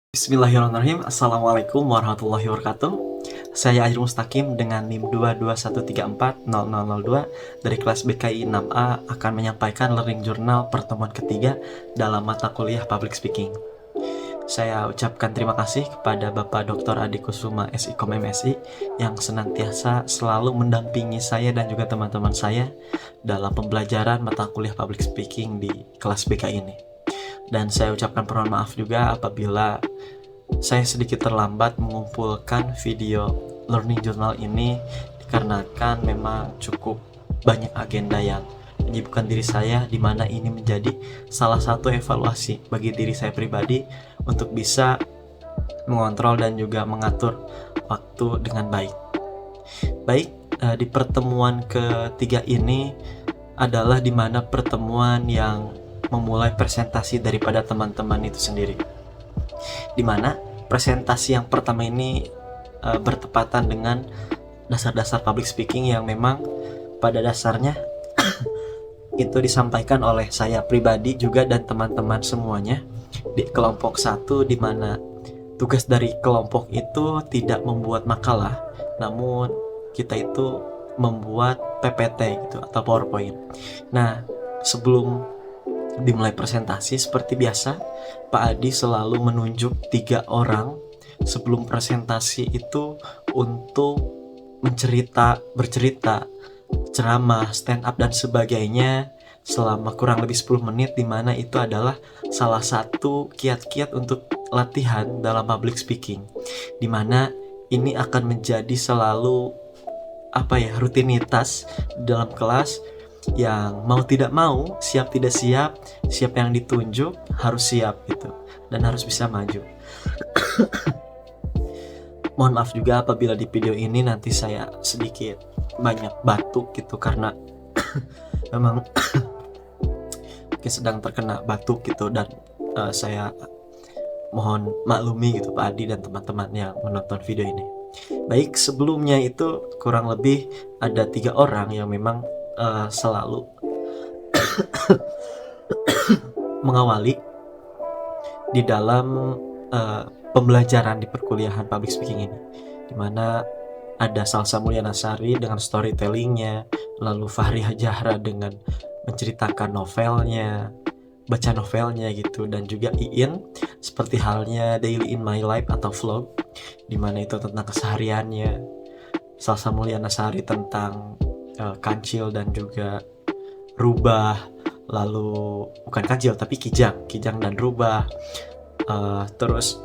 Bismillahirrahmanirrahim. Assalamualaikum warahmatullahi wabarakatuh. Saya Ajrul Mustaqim dengan NIM 221340002 dari kelas BKI 6A akan menyampaikan Learning Journal pertemuan ketiga dalam mata kuliah Public Speaking. Saya ucapkan terima kasih kepada Bapak Dr. Adi Kusuma SIKOM MSI yang senantiasa selalu mendampingi saya dan juga teman-teman saya dalam pembelajaran mata kuliah Public Speaking di kelas BKI ini. Dan saya ucapkan permohonan maaf juga apabila saya sedikit terlambat mengumpulkan video Learning Journal ini dikarenakan memang cukup banyak agenda yang menyibukkan diri saya, di mana ini menjadi salah satu evaluasi bagi diri saya pribadi untuk bisa mengontrol dan juga mengatur waktu dengan baik. Baik, di pertemuan ketiga ini adalah di mana pertemuan yang memulai presentasi daripada teman-teman itu sendiri, di mana presentasi yang pertama ini bertepatan dengan dasar-dasar public speaking yang memang pada dasarnya itu disampaikan oleh saya pribadi juga dan teman-teman semuanya di kelompok 1, di mana tugas dari kelompok itu tidak membuat makalah, namun kita itu membuat PPT gitu atau PowerPoint. Nah, sebelum dimulai presentasi seperti biasa, Pak Adi selalu menunjuk 3 orang sebelum presentasi itu untuk bercerita, ceramah, stand up dan sebagainya selama kurang lebih 10 menit, di mana itu adalah salah satu kiat-kiat untuk latihan dalam public speaking, di mana ini akan menjadi selalu rutinitas dalam kelas yang mau tidak mau, siap tidak siap, siap yang ditunjuk harus siap gitu, dan harus bisa maju. Mohon maaf juga apabila di video ini nanti saya sedikit banyak batuk gitu, karena memang mungkin sedang terkena batuk gitu, dan saya mohon maklumi gitu Pak Adi dan teman-teman yang menonton video ini. Baik, sebelumnya itu kurang lebih ada 3 orang yang memang selalu mengawali di dalam pembelajaran di perkuliahan public speaking ini, dimana ada Salsa Mulyana Sari dengan storytellingnya, lalu Fahri Hajahra dengan menceritakan novelnya, baca novelnya gitu, dan juga Iin seperti halnya Daily in My Life atau vlog, dimana itu tentang kesehariannya. Salsa Mulyana Sari tentang kancil dan juga rubah, lalu bukan kancil tapi kijang dan rubah. Terus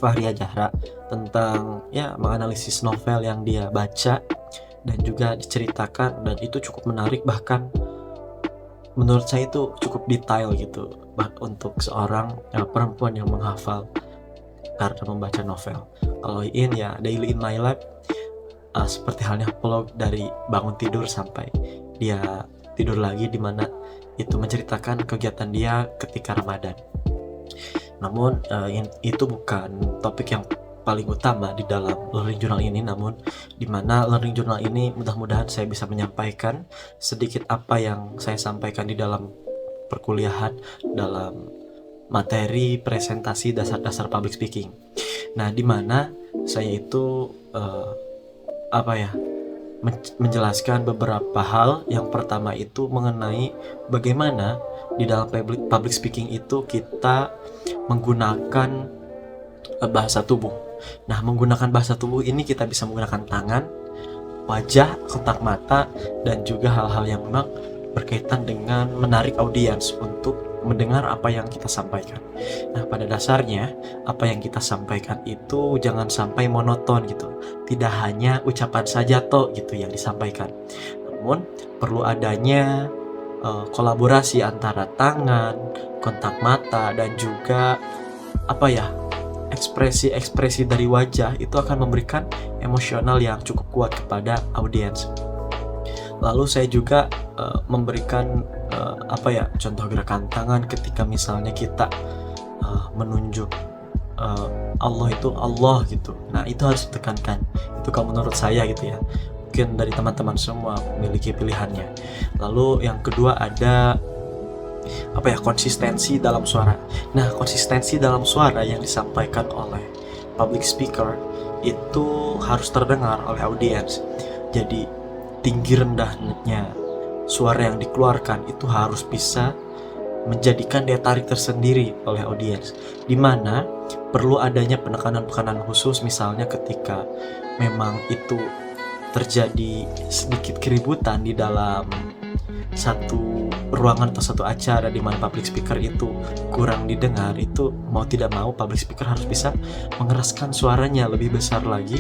Fahri Hajahra tentang menganalisis novel yang dia baca dan juga diceritakan, dan itu cukup menarik, bahkan menurut saya itu cukup detail gitu untuk seorang perempuan yang menghafal karena membaca novel. Kalau Iin Daily in My Life seperti halnya vlog dari bangun tidur sampai dia tidur lagi, dimana itu menceritakan kegiatan dia ketika Ramadan. Namun itu bukan topik yang paling utama di dalam Learning Journal ini, namun dimana Learning Journal ini mudah-mudahan saya bisa menyampaikan sedikit apa yang saya sampaikan di dalam perkuliahan dalam materi presentasi dasar-dasar public speaking. Nah, dimana saya itu menjelaskan beberapa hal. Yang pertama itu mengenai bagaimana di dalam public speaking itu kita menggunakan bahasa tubuh. Nah, menggunakan bahasa tubuh ini kita bisa menggunakan tangan, wajah, kontak mata, dan juga hal-hal yang memang berkaitan dengan menarik audiens untuk mendengar apa yang kita sampaikan. Nah, pada dasarnya apa yang kita sampaikan itu jangan sampai monoton gitu. Tidak hanya ucapan saja gitu yang disampaikan. Namun perlu adanya kolaborasi antara tangan, kontak mata, dan juga ekspresi-ekspresi dari wajah itu akan memberikan emosional yang cukup kuat kepada audiens. Lalu saya juga memberikan contoh gerakan tangan ketika misalnya kita menunjuk Allah itu Allah gitu. Nah, itu harus ditekankan. Itu kalau menurut saya gitu ya. Mungkin dari teman-teman semua memiliki pilihannya. Lalu yang kedua ada konsistensi dalam suara. Nah, konsistensi dalam suara yang disampaikan oleh public speaker itu harus terdengar oleh audiens. Jadi tinggi rendahnya suara yang dikeluarkan itu harus bisa menjadikan daya tarik tersendiri oleh audiens, di mana perlu adanya penekanan-penekanan khusus, misalnya ketika memang itu terjadi sedikit keributan di dalam satu ruangan atau satu acara di mana public speaker itu kurang didengar, itu mau tidak mau public speaker harus bisa mengeraskan suaranya lebih besar lagi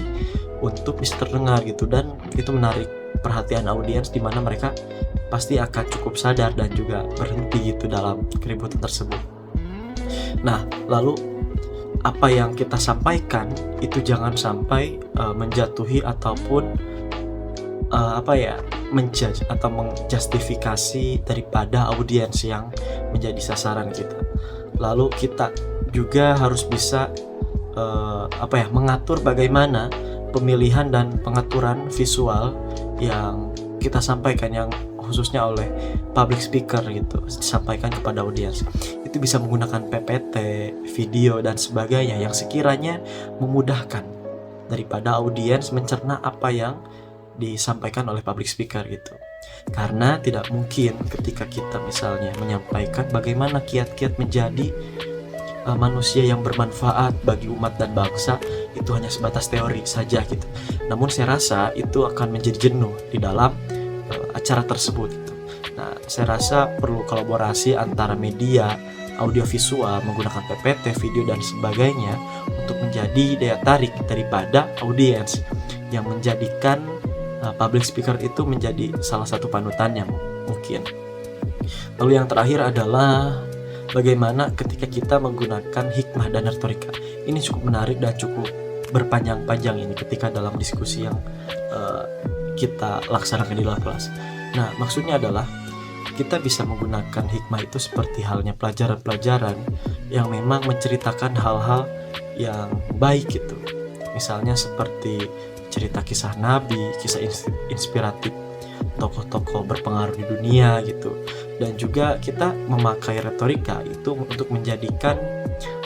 untuk bisa terdengar gitu, dan itu menarik perhatian audiens di mana mereka pasti akan cukup sadar dan juga berhenti gitu dalam keributan tersebut. Nah, lalu apa yang kita sampaikan itu jangan sampai menjatuhi ataupun menjudge atau menjustifikasi daripada audiens yang menjadi sasaran kita. Lalu kita juga harus bisa mengatur bagaimana pemilihan dan pengaturan visual yang kita sampaikan, yang khususnya oleh public speaker gitu, disampaikan kepada audiens. Itu bisa menggunakan PPT, video dan sebagainya yang sekiranya memudahkan daripada audiens mencerna apa yang disampaikan oleh public speaker gitu. Karena tidak mungkin ketika kita misalnya menyampaikan bagaimana kiat-kiat menjadi manusia yang bermanfaat bagi umat dan bangsa, itu hanya sebatas teori saja gitu. Namun saya rasa itu akan menjadi jenuh di dalam acara tersebut gitu. Nah, saya rasa perlu kolaborasi antara media audiovisual menggunakan PPT, video dan sebagainya untuk menjadi daya tarik daripada audiens, yang menjadikan public speaker itu menjadi salah satu panutan yang mungkin. Lalu yang terakhir adalah bagaimana ketika kita menggunakan hikmah dan retorika. Ini cukup menarik dan cukup berpanjang-panjang ini ketika dalam diskusi yang kita laksanakan di dalam kelas. Nah, maksudnya adalah kita bisa menggunakan hikmah itu seperti halnya pelajaran-pelajaran yang memang menceritakan hal-hal yang baik gitu. Misalnya seperti cerita kisah nabi, kisah inspiratif tokoh-tokoh berpengaruh di dunia gitu. Dan juga kita memakai retorika itu untuk menjadikan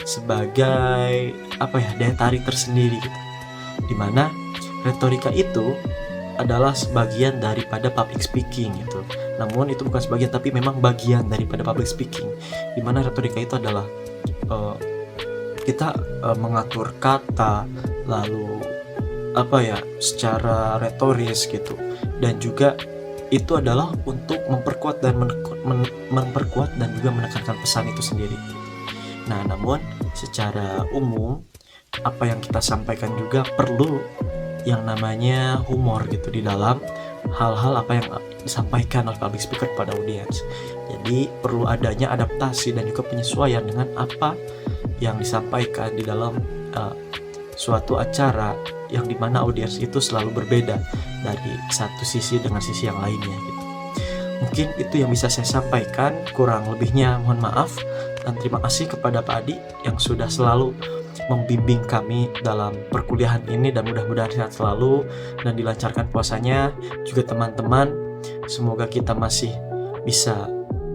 sebagai daya tarik tersendiri gitu. Dimana retorika itu adalah sebagian daripada public speaking gitu. Namun itu bukan sebagian, tapi memang bagian daripada public speaking. Dimana retorika itu adalah kita mengatur kata, lalu secara retoris gitu, dan juga itu adalah untuk memperkuat dan juga menekankan pesan itu sendiri. Nah, namun secara umum apa yang kita sampaikan juga perlu yang namanya humor gitu di dalam hal-hal apa yang disampaikan oleh public speaker kepada audiens. Jadi perlu adanya adaptasi dan juga penyesuaian dengan apa yang disampaikan di dalam suatu acara yang dimana audiens itu selalu berbeda dari satu sisi dengan sisi yang lainnya gitu. Mungkin itu yang bisa saya sampaikan, kurang lebihnya mohon maaf, dan terima kasih kepada Pak Adi yang sudah selalu membimbing kami dalam perkuliahan ini, dan mudah-mudahan sehat selalu dan dilancarkan puasanya. Juga teman-teman, semoga kita masih bisa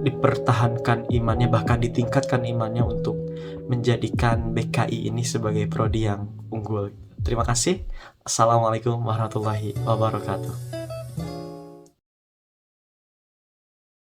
dipertahankan imannya, bahkan ditingkatkan imannya untuk menjadikan BKI ini sebagai prodi yang unggul. Terima kasih. Assalamualaikum warahmatullahi wabarakatuh.